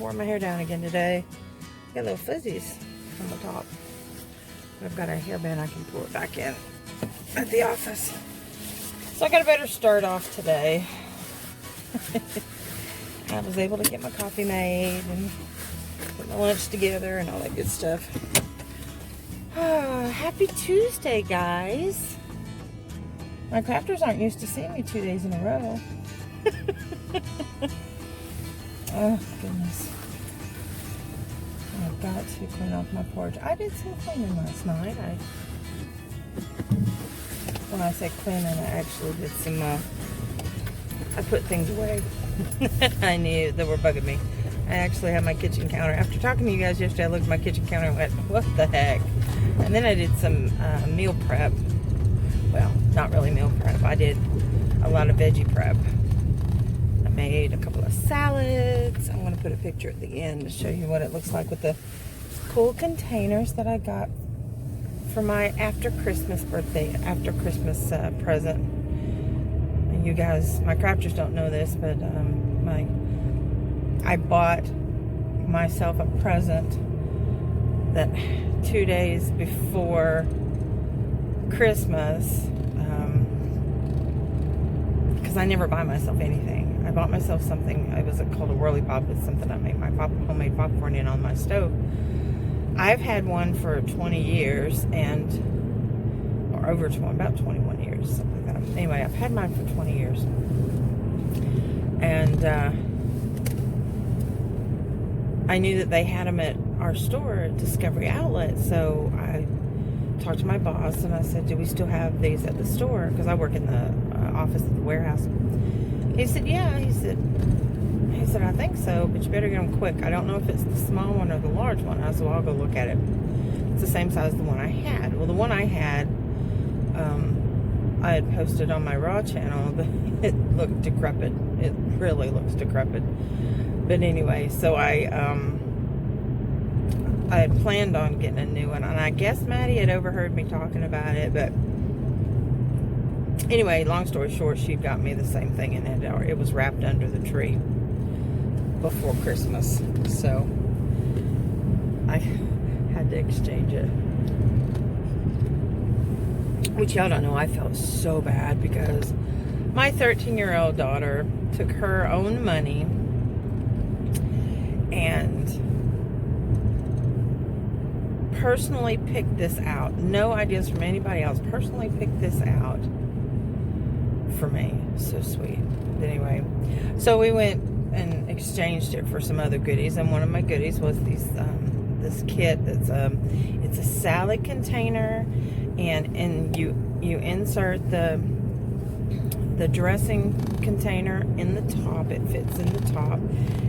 wore my hair down again today. Got little fuzzies on the top. I've got a hairband, I can pull it back in at the office. So I got a better start off today. I was able to get my coffee made and put my lunch together and all that good stuff. Happy Tuesday, guys. My crafters aren't used to seeing me 2 days in a row. Oh, goodness. I've got to clean off my porch. I did some cleaning last night. When I say cleaning, I actually did some, I put things away. I knew they were bugging me. I actually had my kitchen counter. After talking to you guys yesterday, I looked at my kitchen counter and went, what the heck? And then I did some meal prep. Well, not really meal prep. I did a lot of veggie prep. I made a couple of salads. I'm going to put a picture at the end to show you what it looks like with the cool containers that I got for my after Christmas present. And you guys, my crafters don't know this, but I bought myself a present that 2 days before Christmas, because I never buy myself anything. I bought myself something. It was called a whirly pop. It's something I make my homemade popcorn in on my stove. I've had one for 20 years or over 20, about 21 years, something like that. Anyway, I've had mine for 20 years, and I knew that they had them at our store at Discovery Outlet, so I talked to my boss and I said, do we still have these at the store? Because I work in the office at the warehouse. He said, yeah. He said, I think so, but you better get them quick. I don't know if it's the small one or the large one. I said, well, I'll go look at it. It's the same size as the one I had. Well, the one I had, I had posted on my RAW channel, but it looked decrepit. It really looks decrepit. But anyway, so I had planned on getting a new one, and I guess Maddie had overheard me talking about it, but anyway, long story short, she got me the same thing, and it was wrapped under the tree before Christmas, so I had to exchange it. Which y'all don't know, I felt so bad because my 13-year-old daughter took her own money and personally picked this out. No ideas from anybody else. Personally picked this out for me. So sweet. But anyway, so we went and exchanged it for some other goodies, and one of my goodies was these this kit that's it's a salad container, and you insert the dressing container in the top. It fits in the top,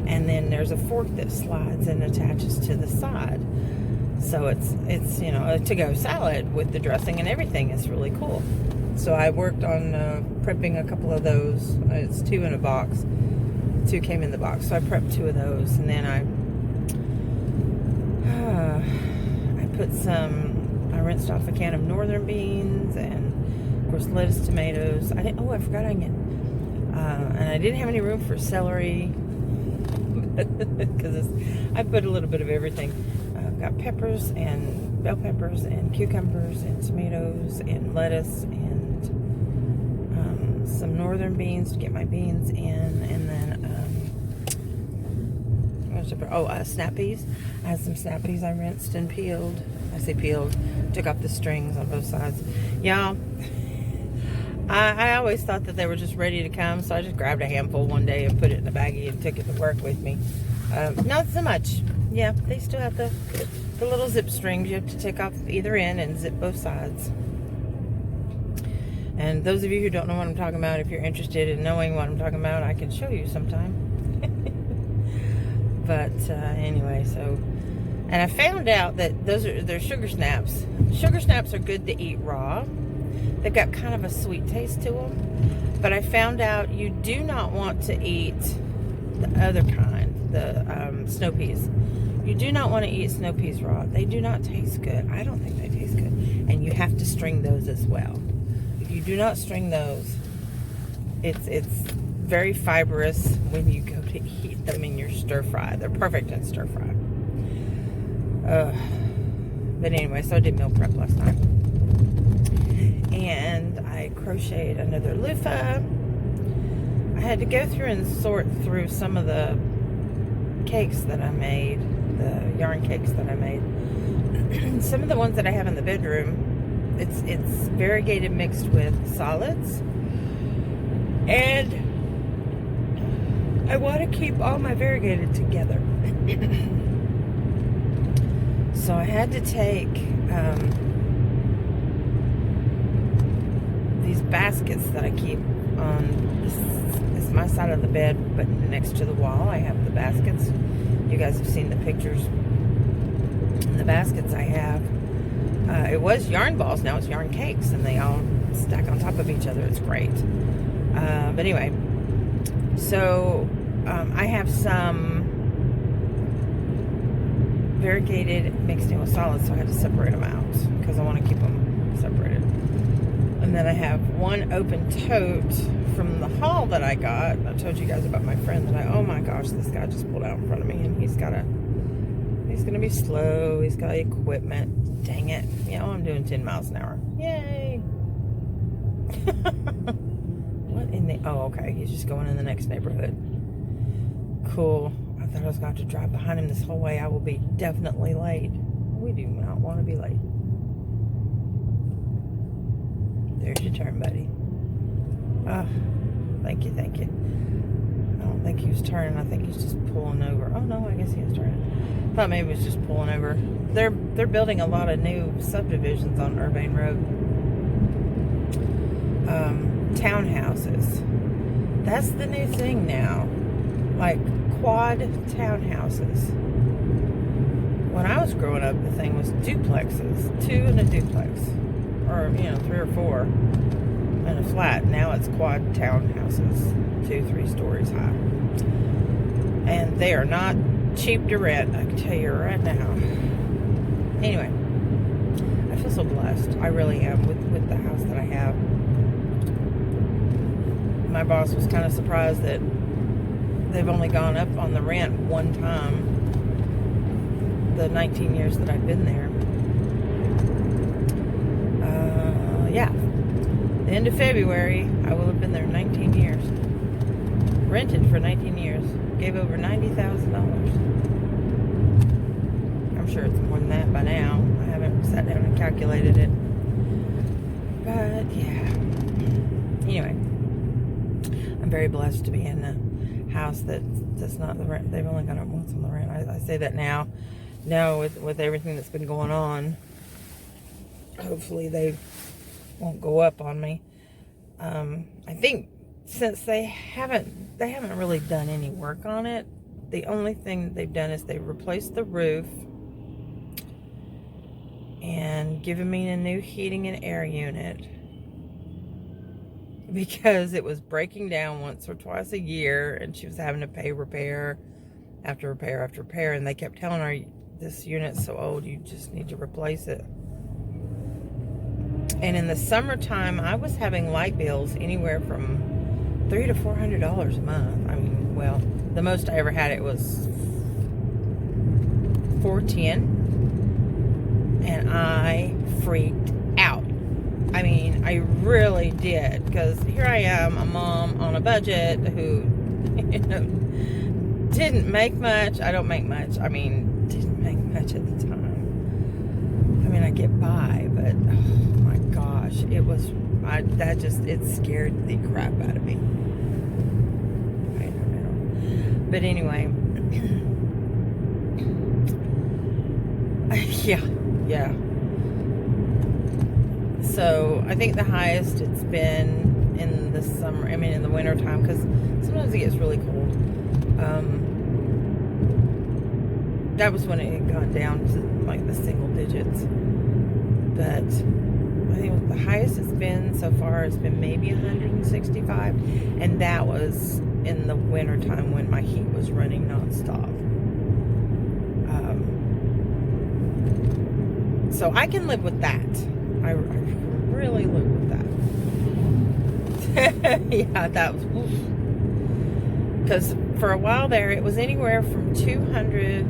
and then there's a fork that slides and attaches to the side. So it's you know, a to-go salad with the dressing and everything. It's really cool. So I worked on prepping a couple of those. It's 2 in a box. 2 came in the box, so I prepped 2 of those, and then I put I rinsed off a can of northern beans, and of course lettuce, tomatoes. I forgot onion, and I didn't have any room for celery because I put a little bit of everything. I've got peppers and bell peppers and cucumbers and tomatoes and lettuce and some northern beans to get my beans in, and then snap peas. I had some snap peas I rinsed and peeled. I say peeled, took off the strings on both sides. Y'all, I always thought that they were just ready to come, so I just grabbed a handful one day and put it in a baggie and took it to work with me. Not so much. Yeah, they still have the little zip strings. You have to take off either end and zip both sides. And those of you who don't know what I'm talking about, if you're interested in knowing what I'm talking about, I can show you sometime. But anyway, so, and I found out that they're sugar snaps. Sugar snaps are good to eat raw. They've got kind of a sweet taste to them. But I found out you do not want to eat the other kind, the snow peas. You do not want to eat snow peas raw. They do not taste good. I don't think they taste good. And you have to string those as well. If you do not string those, it's very fibrous when you go to heat them in your stir fry. They're perfect in stir fry. But anyway, so I did meal prep last night. And I crocheted another loofah. I had to go through and sort through some of the cakes that I made, the yarn cakes that I made. Some of the ones that I have in the bedroom, it's variegated mixed with solids. And I want to keep all my variegated together. So I had to take these baskets that I keep on this is my side of the bed, but next to the wall I have the baskets. You guys have seen the pictures. And the baskets I have, it was yarn balls, now it's yarn cakes, and they all stack on top of each other. It's great. But anyway, so I have some variegated mixed in with solids, so I had to separate them out because I want to keep them separated. And then I have one open tote from the haul that I got. I told you guys about my friend that oh my gosh, this guy just pulled out in front of me, and he's gonna be slow. He's got equipment. Dang it. You know, I'm doing 10 miles an hour. Yay. What in the, oh, okay. He's just going in the next neighborhood. Cool. I thought I was going to have to drive behind him this whole way. I will be definitely late. We do not want to be late. There's your turn, buddy. Oh, thank you, thank you. I don't think he was turning. I think he's just pulling over. Oh, no, I guess he was turning. I thought maybe he was just pulling over. They're building a lot of new subdivisions on Urbane Road. Townhouses. That's the new thing now. Like quad townhouses. When I was growing up, the thing was duplexes. 2 in a duplex. Or, 3 or 4 in a flat. Now it's quad townhouses. 2-3 stories high. And they are not cheap to rent, I can tell you right now. Anyway, I feel so blessed. I really am with the house that I have. My boss was kind of surprised that they've only gone up on the rent one time the 19 years that I've been there. Yeah. The end of February, I will have been there 19 years. Rented for 19 years. Gave over $90,000. I'm sure it's more than that by now. I haven't sat down and calculated it. But, yeah. Anyway. I'm very blessed to be in a house that's not the rent. They've only gone up once on the rent. I say that now. Now, with everything that's been going on, hopefully they won't go up on me. I think since they haven't really done any work on it, the only thing that they've done is they've replaced the roof and given me a new heating and air unit because it was breaking down once or twice a year, and she was having to pay repair after repair after repair, and they kept telling her, this unit's so old, you just need to replace it. And in the summertime, I was having light bills anywhere from $300 to $400 a month. I mean, well, the most I ever had it was $410, and I freaked out. I mean, I really did, because here I am, a mom on a budget who, didn't make much. I don't make much. I mean, didn't make much at the time. I mean, I get by, but oh my gosh, it was, it scared the crap out of me. I don't know. But anyway, yeah. So I think the highest it's been in the summer, I mean in the winter time, because sometimes it gets really cold. That was when it had gone down to like the single digits. But I think the highest it's been so far has been maybe 165, and that was in the winter time when my heat was running nonstop. So I can live with that. I really live with that. Yeah, that was, oof. Because for a while there, it was anywhere from 200,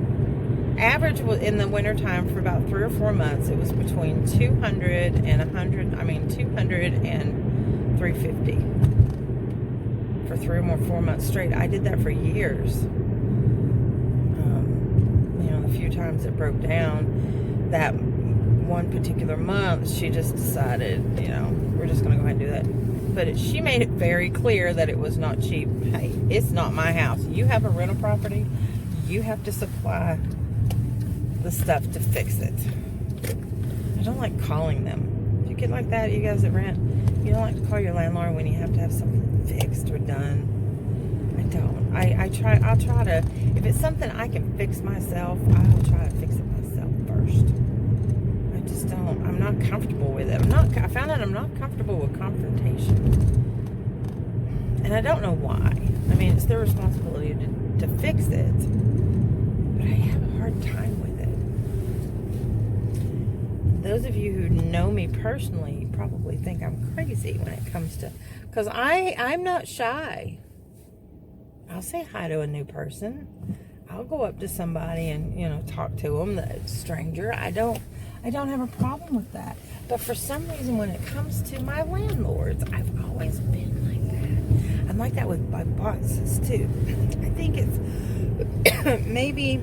average was in the wintertime for about 3 or 4 months, it was between 200 and 100, 200 and 350 for 3 or 4 months straight. I did that for years. The few times it broke down, that one particular month, she just decided, we're just going to go ahead and do that. But she made it very clear that it was not cheap. Hey, it's not my house. You have a rental property. You have to supply the stuff to fix it. I don't like calling them. Do you get like that, you guys that rent? You don't like to call your landlord when you have to have something fixed or done? I don't. I'll try to, if it's something I can fix myself, I'll try to fix it myself first. I just don't, I'm not comfortable with it. I found out I'm not comfortable with confrontation. And I don't know why. I mean, it's their responsibility to fix it. But I have a hard time with it. Those of you who know me personally probably think I'm crazy when it comes to, because I'm not shy. I'll say hi to a new person. I'll go up to somebody and, talk to them, the stranger. I don't have a problem with that. But for some reason, when it comes to my landlords, I've always been like that. I'm like that with my bosses, too. I think it's maybe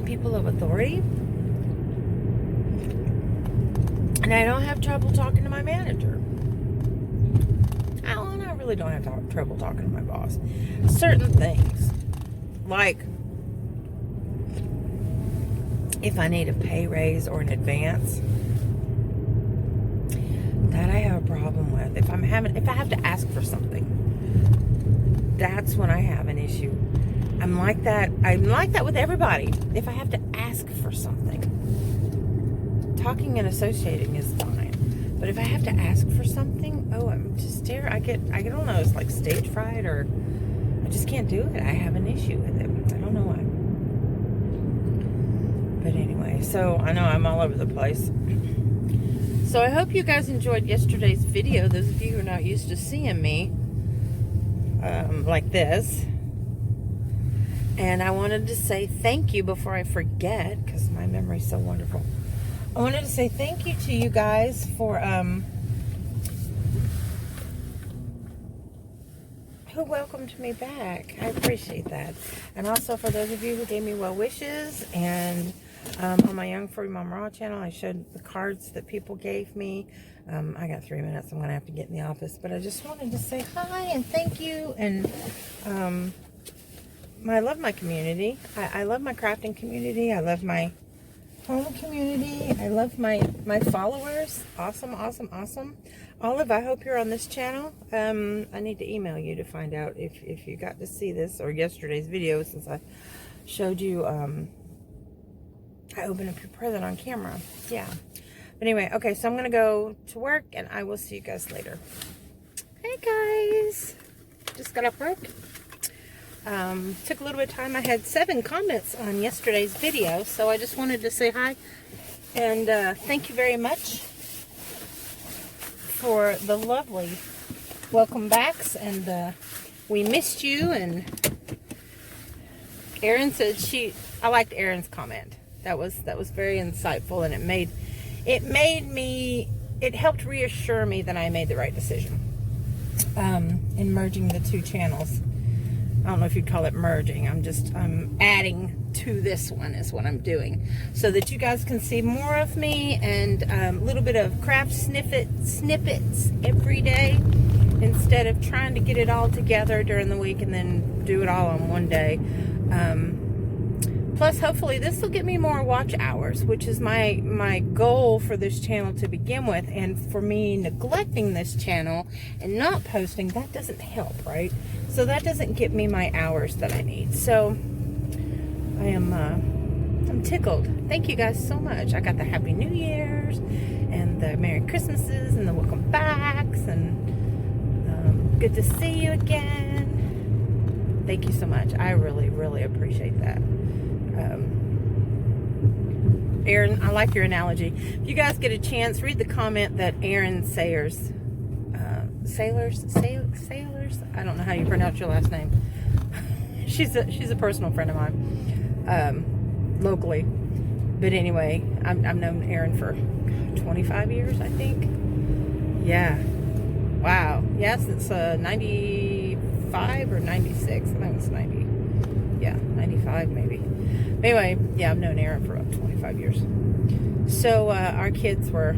people of authority. And I don't have trouble talking to my manager. I really don't have trouble talking to my boss. Certain things, like if I need a pay raise or an advance, that I have a problem with. If I have to ask for something, that's when I have an issue. I'm like that with everybody. If I have to ask for something, talking and associating is fine. But if I have to ask for something, I'm just I don't know, it's like stage fright, or I just can't do it. I have an issue with it. I don't know why. But anyway, so I know I'm all over the place. So I hope you guys enjoyed yesterday's video. Those of you who are not used to seeing me like this. And I wanted to say thank you before I forget, because my memory's so wonderful. I wanted to say thank you to you guys for who welcomed me back. I appreciate that. And also for those of you who gave me well wishes. And on my Young40Mom RAW channel, I showed the cards that people gave me. I got 3 minutes. I'm going to have to get in the office. But I just wanted to say hi and thank you. And I love my community. I love my crafting community. I love my home community. I love my followers. Awesome. Olive, I hope you're on this channel. I need to email you to find out if you got to see this or yesterday's video, since I showed you I opened up your present on camera. Yeah. But anyway, okay, so I'm gonna go to work and I will see you guys later. Hey guys, just got off work. Took a little bit of time. I had 7 comments on yesterday's video, so I just wanted to say hi and thank you very much for the lovely welcome backs, and we missed you. And Erin said I liked Erin's comment. That was very insightful, and it helped reassure me that I made the right decision in merging the 2 channels. I don't know if you'd call it merging. I'm adding to this one is what I'm doing, so that you guys can see more of me and a little bit of craft snippets every day, instead of trying to get it all together during the week and then do it all on one day. Plus, hopefully this will get me more watch hours, which is my goal for this channel to begin with. And for me neglecting this channel and not posting, that doesn't help, right? So that doesn't get me my hours that I need. So I'm tickled. Thank you guys so much. I got the Happy New Year's and the Merry Christmases and the welcome backs, and good to see you again. Thank you so much. I really, really appreciate that. Erin, I like your analogy. If you guys get a chance, read the comment that Erin Sailors, I don't know how you pronounce your last name. she's a personal friend of mine, locally. But anyway, I've known Erin for 25 years, I think. Yeah. Wow. Yeah, since 95 or 96. I think it's 90. Yeah, 95 maybe. Anyway, yeah, I've known Erin for about 25 years. So our kids are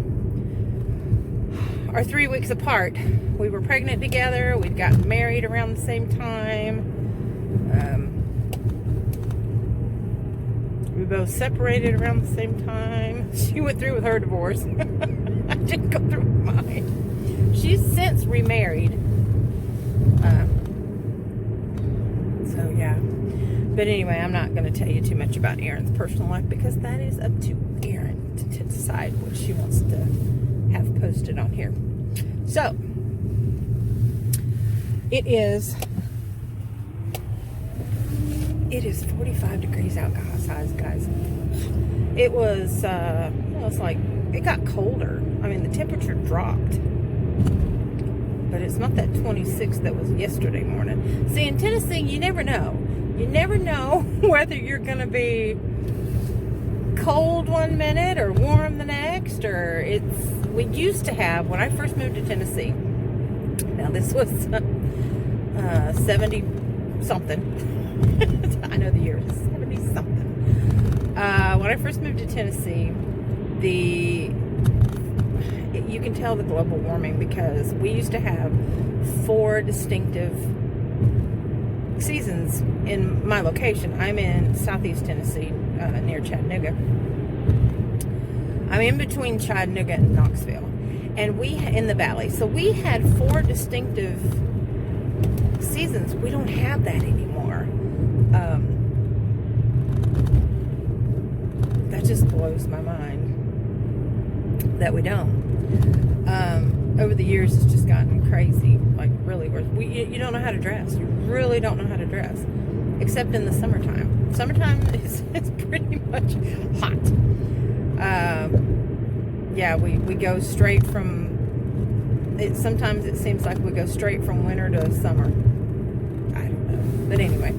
3 weeks apart. We were pregnant together. We'd gotten married around the same time. We both separated around the same time. She went through with her divorce. I didn't go through with mine. She's since remarried. So yeah. But anyway, I'm not going to tell you too much about Erin's personal life because that is up to Erin to decide what she wants to have posted on here. So, it is 45 degrees outside, guys. It was, it's like, it got colder. I mean, the temperature dropped. But it's not that 26 that was yesterday morning. See, in Tennessee, you never know. You never know whether you're going to be cold one minute or warm the next, or we used to have, when I first moved to Tennessee, now this was 70 something. I know the year is 70 something. When I first moved to Tennessee, you can tell the global warming because we used to have 4 distinctive seasons in my location. I'm in southeast Tennessee, near Chattanooga. I'm in between Chattanooga and Knoxville, and in the valley. So we had 4 distinctive seasons. We don't have that anymore. That just blows my mind that we don't. Over the years, it's just gotten crazy. Like, really, you don't know how to dress. You really don't know how to dress, except in the summertime. Summertime is pretty much hot. Yeah, we go straight from. Sometimes it seems like we go straight from winter to summer. I don't know, but anyway,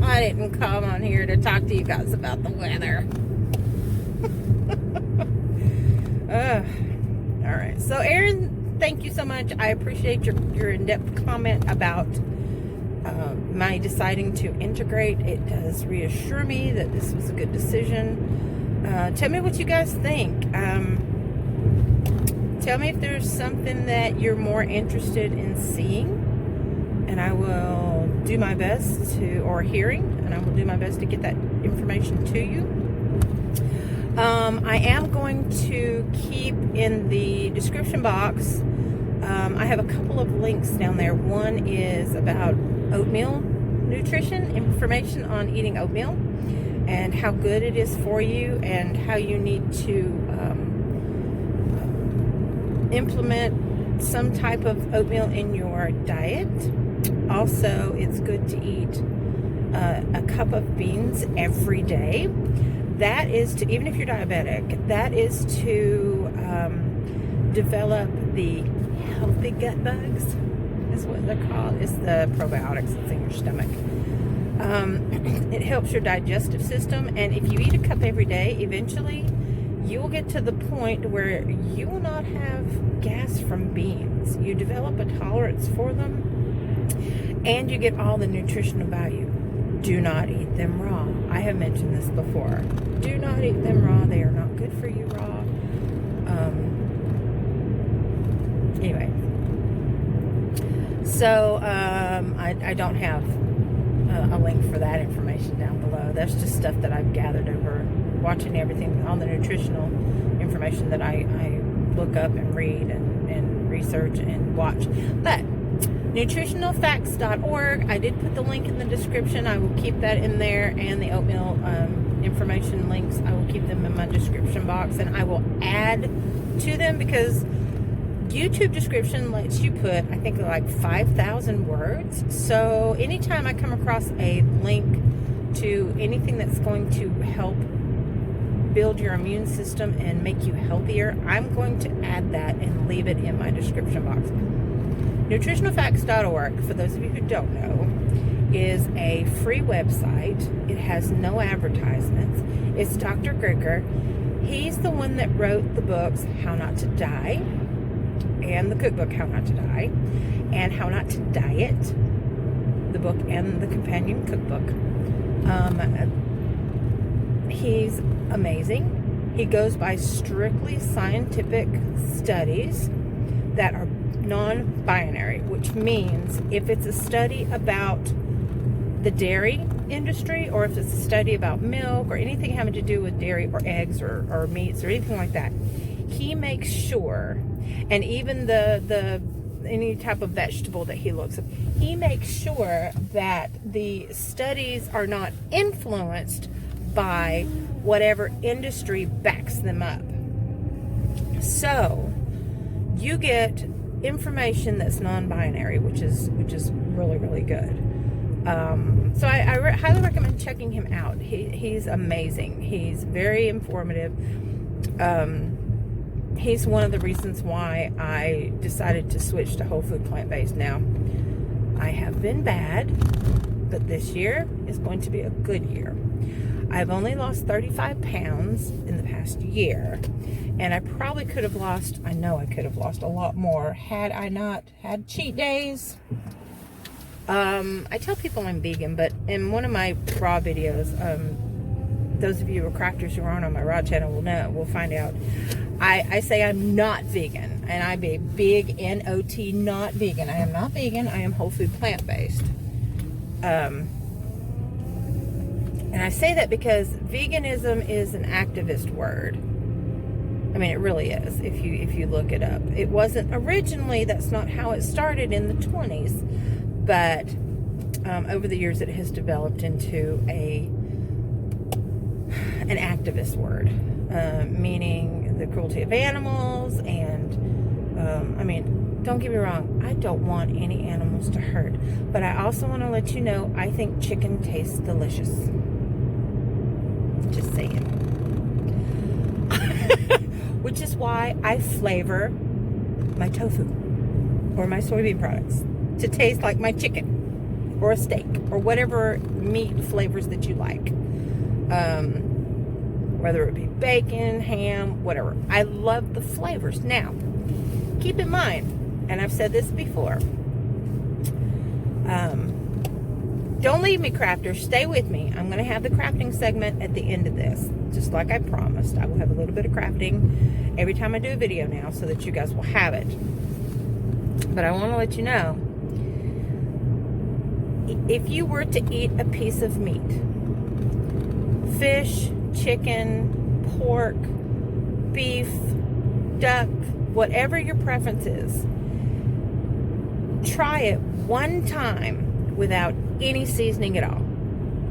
I didn't come on here to talk to you guys about the weather. All right, so Erin, thank you so much. I appreciate your in-depth comment about my deciding to integrate. It does reassure me that this was a good decision. Tell me what you guys think. Tell me if there's something that you're more interested in seeing, and I will do my best to, or hearing, and I will do my best to get that information to you. I am going to keep in the description box, I have a couple of links down there. One is about oatmeal nutrition, information on eating oatmeal and how good it is for you and how you need to implement some type of oatmeal in your diet. Also, it's good to eat a cup of beans every day. That is to, even if you're diabetic, that is to develop the healthy gut bugs, is what they're called. It's the probiotics that's in your stomach. It helps your digestive system, and if you eat a cup every day, eventually you will get to the point where you will not have gas from beans. You develop a tolerance for them, and you get all the nutritional value. Do not eat them raw. I have mentioned this before. Do not eat them raw. They are not good for you raw. Anyway. So, I don't have a link for that information down below. That's just stuff that I've gathered over watching everything, all the nutritional information that I look up and read and research and watch. But nutritionalfacts.org, I did put the link in the description. I will keep that in there, and the oatmeal information links, I will keep them in my description box, and I will add to them because YouTube description lets you put, I think, like 5,000 words. So anytime I come across a link to anything that's going to help build your immune system and make you healthier, I'm going to add that and leave it in my description box. Nutritionalfacts.org, for those of you who don't know, is a free website. It has no advertisements. It's Dr. Greger. He's the one that wrote the books How Not to Die and the cookbook How Not to Die and How Not to Diet, the book and the companion cookbook. He's amazing. He goes by strictly scientific studies that are non-binary, which means if it's a study about the dairy industry, or if it's a study about milk or anything having to do with dairy or eggs or meats or anything like that, he makes sure, and even the any type of vegetable that he looks at, he makes sure that the studies are not influenced by whatever industry backs them up. So you get information that's non-binary, which is really, really good. So I highly recommend checking him out. He's amazing. He's very informative. He's one of the reasons why I decided to switch to whole food plant-based. Now, I have been bad, but this year is going to be a good year. I've only lost 35 pounds in the past year, and I probably could have lost, I know I could have lost a lot more had I not had cheat days. I tell people I'm vegan, but in one of my raw videos, those of you who are crafters who aren't on my raw channel will find out. I say I'm not vegan, and I'm a big N-O-T, not vegan. I am not vegan. I am whole food plant-based. And I say that because veganism is an activist word. I mean, it really is, if you look it up. It wasn't originally, that's not how it started in the 20s, but over the years it has developed into an activist word, meaning the cruelty of animals, and I mean, don't get me wrong, I don't want any animals to hurt, but I also want to let you know I think chicken tastes delicious. Just saying. Which is why I flavor my tofu or my soybean products to taste like my chicken or a steak or whatever meat flavors that you like. Whether it be bacon, ham, whatever. I love the flavors. Now, keep in mind, and I've said this before, don't leave me, crafters. Stay with me. I'm going to have the crafting segment at the end of this, just like I promised. I will have a little bit of crafting every time I do a video now so that you guys will have it. But I want to let you know, if you were to eat a piece of meat, fish, chicken, pork, beef, duck, whatever your preference is, try it one time without any seasoning at all.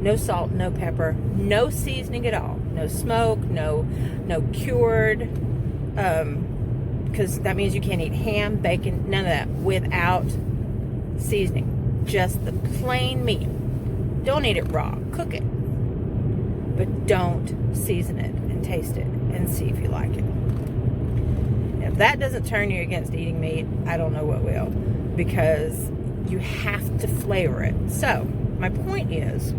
No salt, no pepper, no seasoning at all. No smoke, no cured, because that means you can't eat ham, bacon, none of that without seasoning. Just the plain meat. Don't eat it raw. Cook it. But don't season it and taste it and see if you like it. If that doesn't turn you against eating meat, I don't know what will, because you have to flavor it. So my point is,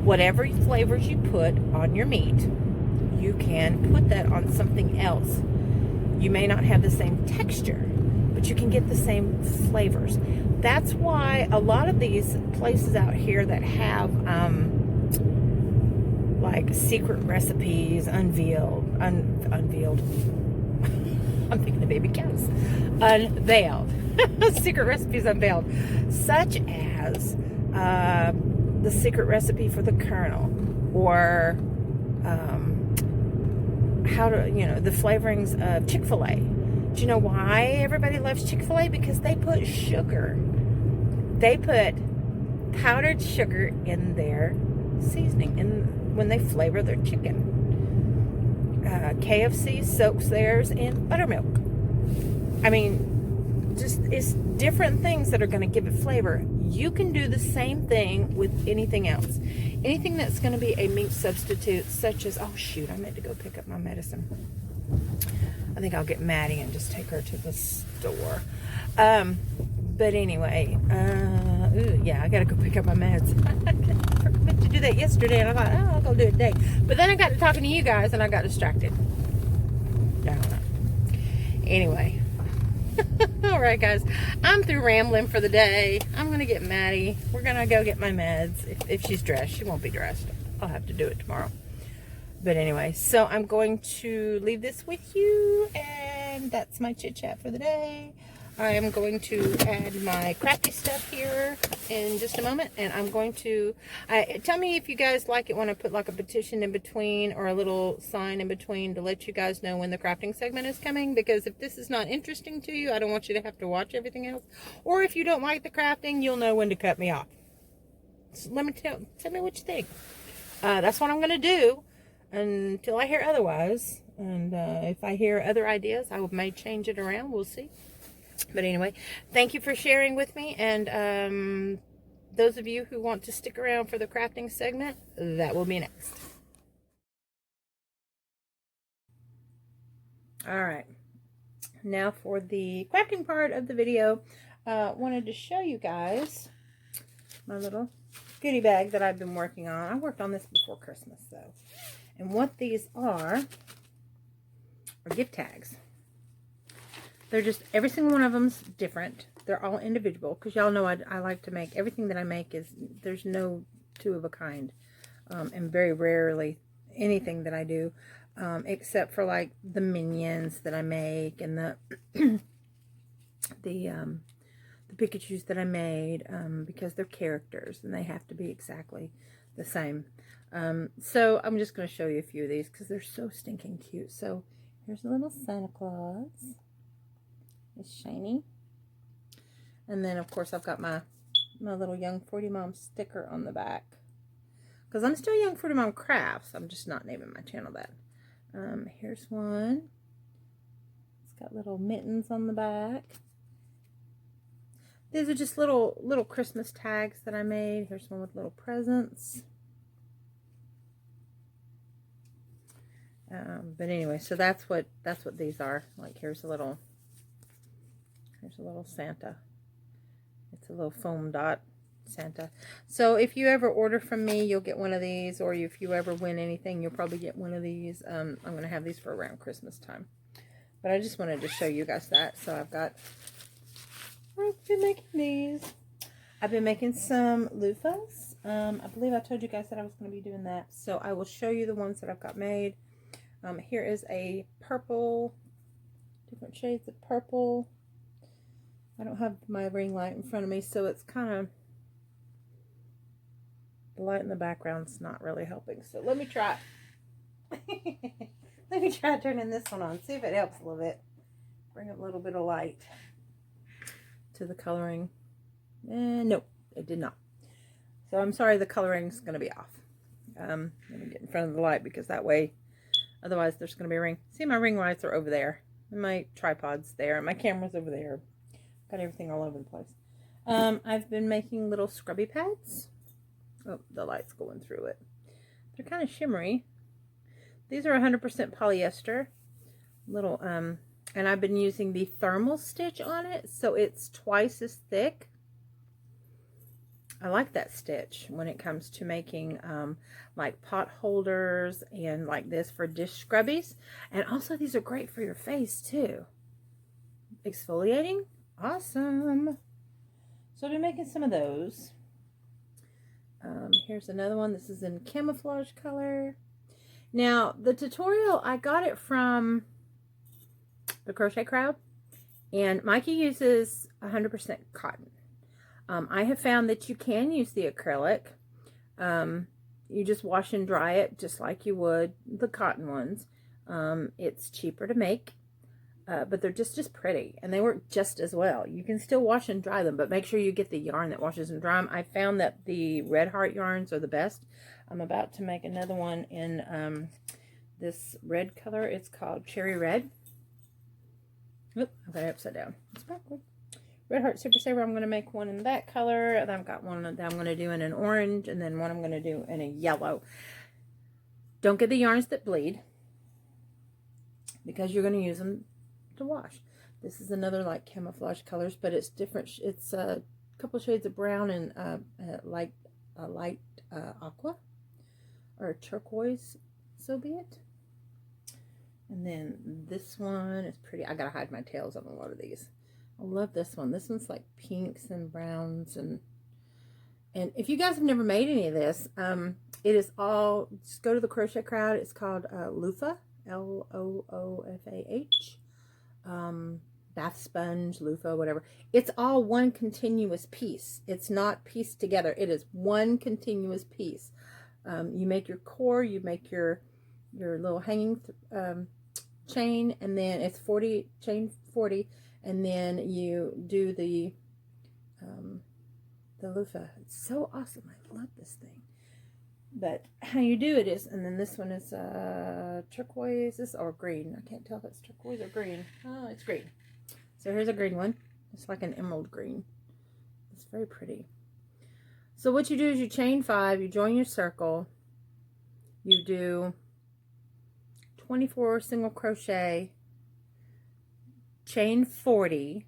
whatever flavors you put on your meat, you can put that on something else. You may not have the same texture, but you can get the same flavors. That's why a lot of these places out here that have like secret recipes unveiled. I'm thinking of baby cows. Unveiled. Secret recipes unveiled. Such as the secret recipe for the Colonel, or how to, the flavorings of Chick-fil-A. Do you know why everybody loves Chick-fil-A? Because they put sugar. They put powdered sugar in their seasoning when they flavor their chicken. KFC soaks theirs in buttermilk. I mean, just it's different things that are going to give it flavor. You can do the same thing with anything else. Anything that's going to be a meat substitute, such as, oh shoot, I meant to go pick up my medicine. I think I'll get Maddie and just take her to the store. But anyway, ooh, yeah, I gotta go pick up my meds. I meant to do that yesterday, and I thought, oh, I'll go do it today. But then I got to talking to you guys, and I got distracted. I don't know. Anyway. Alright, guys. I'm through rambling for the day. I'm going to get Maddie. We're going to go get my meds. If she's dressed. She won't be dressed. I'll have to do it tomorrow. But anyway, so I'm going to leave this with you, and that's my chit chat for the day. I am going to add my crafty stuff here in just a moment, and I'm going to tell me if you guys like it when I put like a petition in between or a little sign in between to let you guys know when the crafting segment is coming, because if this is not interesting to you, I don't want you to have to watch everything else. Or if you don't like the crafting, you'll know when to cut me off. So let me tell me what you think. That's what I'm going to do until I hear otherwise, and if I hear other ideas, I may change it around. We'll see. But anyway, thank you for sharing with me, and those of you who want to stick around for the crafting segment, that will be next. Alright, now for the crafting part of the video, wanted to show you guys my little goodie bag that I've been working on. I worked on this before Christmas, though. And what these are gift tags. They're just, every single one of them's different. They're all individual, because y'all know I like to make, everything that I make is, there's no two of a kind. And very rarely anything that I do, except for like the minions that I make, and the the Pikachus that I made, because they're characters and they have to be exactly the same. So I'm just going to show you a few of these because they're so stinking cute. So here's a little Santa Claus. It's shiny. And then, of course, I've got my little Young 40 Mom sticker on the back. Because I'm still Young 40 Mom Crafts. I'm just not naming my channel that. Here's one. It's got little mittens on the back. These are just little Christmas tags that I made. Here's one with little presents. But anyway, so that's what these are. Like, here's a little Santa. It's a little foam dot Santa. So if you ever order from me, you'll get one of these, or if you ever win anything, you'll probably get one of these. I'm going to have these for around Christmas time. But I just wanted to show you guys that. So I've been making these. I've been making some loofahs. I believe I told you guys that I was going to be doing that. So I will show you the ones that I've got made. Here is a purple, different shades of purple. I don't have my ring light in front of me, so it's kind of, the light in the background's not really helping. So let me try. Let me try turning this one on, see if it helps a little bit. Bring a little bit of light to the coloring. Nope, it did not. So I'm sorry, the coloring's going to be off. Let me get in front of the light, because that way, otherwise there's going to be a ring. See, my ring lights are over there. And my tripod's there. And my camera's over there. Got everything all over the place. I've been making little scrubby pads. Oh, the light's going through it. They're kind of shimmery. These are 100% polyester. Little, and I've been using the thermal stitch on it, so it's twice as thick. I like that stitch when it comes to making like pot holders and like this for dish scrubbies. And also these are great for your face too. Exfoliating. Awesome. So I've been making some of those. Here's another one. This is in camouflage color. Now, the tutorial, I got it from the Crochet Crowd. And Mikey uses 100% cotton. I have found that you can use the acrylic. You just wash and dry it just like you would the cotton ones. It's cheaper to make. But they're just pretty, and they work just as well. You can still wash and dry them, but make sure you get the yarn that washes and dries them. I found that the Red Heart yarns are the best. I'm about to make another one in this red color. It's called Cherry Red. Oop, I got it upside down. It's backward. Red Heart Super Saver. I'm going to make one in that color. And I've got one that I'm going to do in an orange, and then one I'm going to do in a yellow. Don't get the yarns that bleed, because you're going to use them to wash. This is another like camouflage colors, but it's different. It's a couple shades of brown and light aqua or turquoise, so be it. And then this one is pretty. I gotta hide my tails on a lot of these. I love this one. This one's like pinks and browns, and if you guys have never made any of this, it is all, just go to the Crochet Crowd. It's called Loofah, Loofah, bath sponge, loofah, whatever. It's all one continuous piece. It's not pieced together. It is one continuous piece. You make your core, you make your little hanging chain, and then it's chain 40, and then you do the loofah. It's so awesome. I love this thing. But how you do it is, and then this one is turquoise, or green. I can't tell if it's turquoise or green. Oh, it's green. So here's a green one. It's like an emerald green. It's very pretty. So what you do is you chain 5, you join your circle, you do 24 single crochet, chain 40,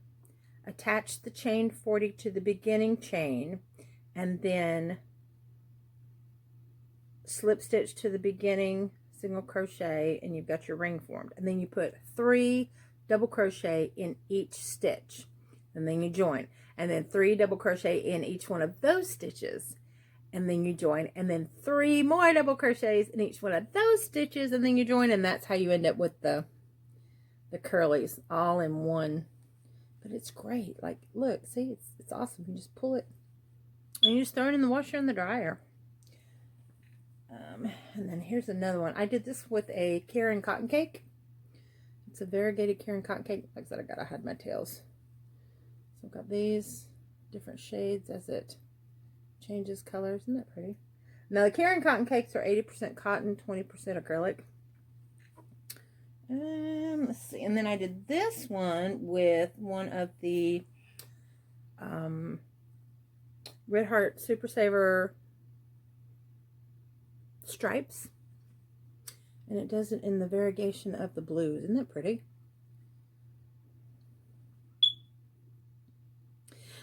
attach the chain 40 to the beginning chain, and then slip stitch to the beginning single crochet, and you've got your ring formed. And then you put 3 double crochet in each stitch, and then you join, and then 3 double crochet in each one of those stitches, and then you join, and then 3 more double crochets in each one of those stitches, and then you join, and that's how you end up with the curlies all in one. But it's great. Like, look, see, it's awesome. You just pull it and you just throw it in the washer and the dryer. And then here's another one. I did this with a Karen cotton cake. It's a variegated Karen cotton cake. Like I said, I gotta hide my tails. So I've got these different shades as it changes colors. Isn't that pretty? Now the Karen cotton cakes are 80% cotton, 20% acrylic. Let's see. And then I did this one with one of the Red Heart Super Saver stripes, and it does it in the variegation of the blues. Isn't that pretty?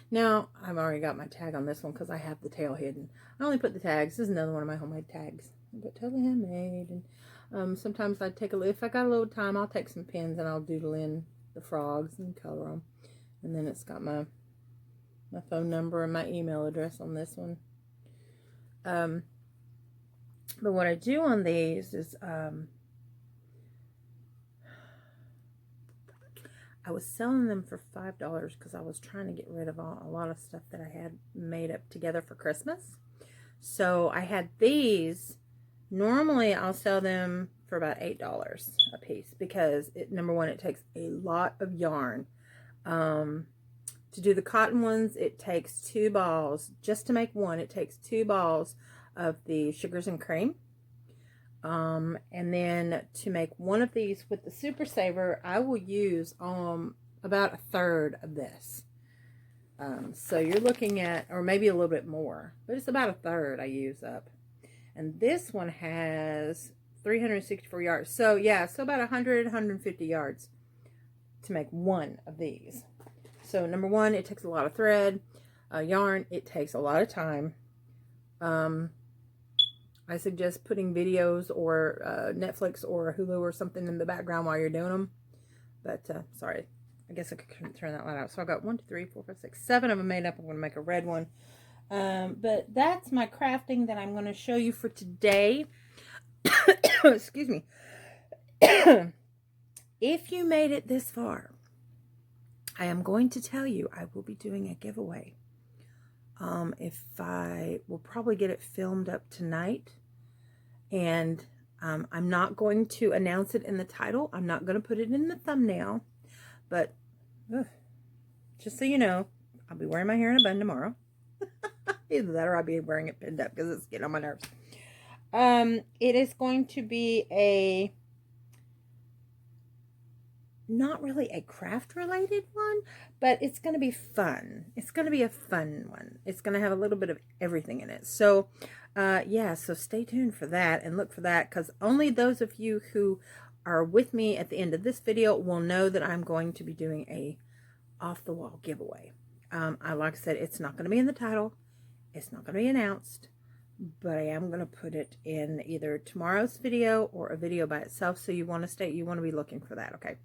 Now I've already got my tag on this one because I have the tail hidden. I only put the tags. This is another one of my homemade tags, but totally handmade. And sometimes I take if I got a little time, I'll take some pins and I'll doodle in the frogs and color them. And then it's got my phone number and my email address on this one. But what I do on these is I was selling them for $5 because I was trying to get rid of a lot of stuff that I had made up together for Christmas. So I had these. Normally I'll sell them for about $8 a piece because number one, it takes a lot of yarn. To do the cotton ones, it takes 2 balls. Just to make one, it takes 2 balls of the sugars and cream. And then to make one of these with the Super Saver, I will use about 1/3 of this. So you're looking at, or maybe a little bit more, but it's about 1/3 I use up. And this one has 364 yards. So yeah, so about 150 yards to make one of these. So number one, it takes a lot of thread, yarn. It takes a lot of time. I suggest putting videos or Netflix or Hulu or something in the background while you're doing them. But sorry, I guess I could turn that light out. So I got 1, 2, 3, 4, 5, 6, 7 of them made up. I'm going to make a red one. But that's my crafting that I'm going to show you for today. Excuse me. If you made it this far, I am going to tell you I will be doing a giveaway. If I will probably get it filmed up tonight, and I'm not going to announce it in the title. I'm not going to put it in the thumbnail, but just so you know, I'll be wearing my hair in a bun tomorrow. Either that or I'll be wearing it pinned up because it's getting on my nerves. It is going to be not really a craft related one, but it's going to be fun. It's going to be a fun one. It's going to have a little bit of everything in it. So yeah, so stay tuned for that and look for that, because only those of you who are with me at the end of this video will know that I'm going to be doing a off-the-wall giveaway. Like I said, it's not going to be in the title. It's not going to be announced. But I am going to put it in either tomorrow's video or a video by itself. So you want to be looking for that, okay?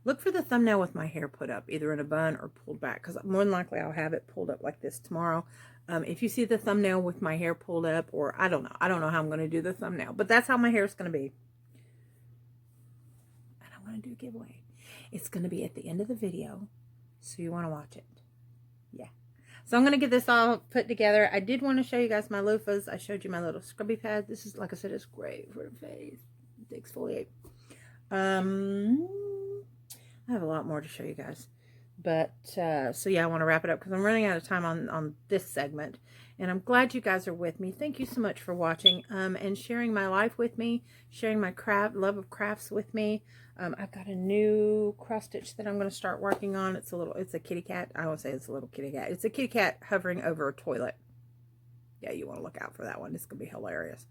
Look for the thumbnail with my hair put up, either in a bun or pulled back, because more than likely I'll have it pulled up like this tomorrow. If you see the thumbnail with my hair pulled up, or I don't know how I'm going to do the thumbnail, but that's how my hair is going to be. And I'm going to do a giveaway. It's going to be at the end of the video, so you want to watch it. Yeah. So I'm going to get this all put together. I did want to show you guys my loofahs. I showed you my little scrubby pad. This is, like I said, it's great for the face. To exfoliate. I have a lot more to show you guys. But, so yeah, I want to wrap it up because I'm running out of time on this segment. And I'm glad you guys are with me. Thank you so much for watching and sharing my life with me, sharing my love of crafts with me. I've got a new cross stitch that I'm going to start working on. It's a kitty cat. I won't say it's a little kitty cat. It's a kitty cat hovering over a toilet. Yeah, you want to look out for that one. It's going to be hilarious.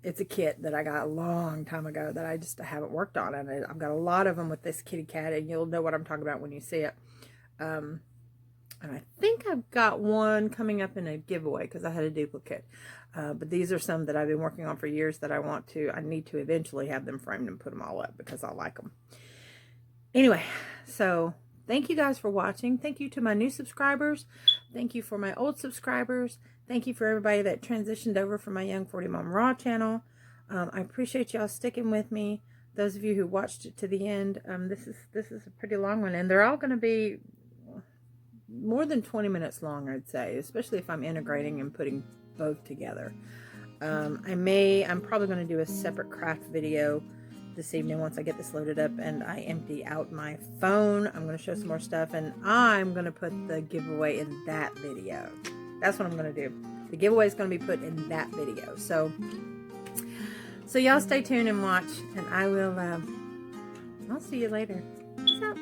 It's a kit that I got a long time ago that I just haven't worked on. And I've got a lot of them with this kitty cat, and you'll know what I'm talking about when you see it. And I think I've got one coming up in a giveaway because I had a duplicate. But these are some that I've been working on for years that I need to eventually have them framed and put them all up because I like them. Anyway, so thank you guys for watching. Thank you to my new subscribers. Thank you for my old subscribers. Thank you for everybody that transitioned over from my Young 40 Mom Raw channel. I appreciate y'all sticking with me. Those of you who watched it to the end, this is a pretty long one, and they're all going to be more than 20 minutes long, I'd say, especially if I'm integrating and putting both together. I'm probably going to do a separate craft video this evening once I get this loaded up and I empty out my phone. I'm going to show some more stuff, and I'm going to put the giveaway in that video. That's what I'm going to do. The giveaway is going to be put in that video. So y'all stay tuned and watch, and I'll see you later. Peace out.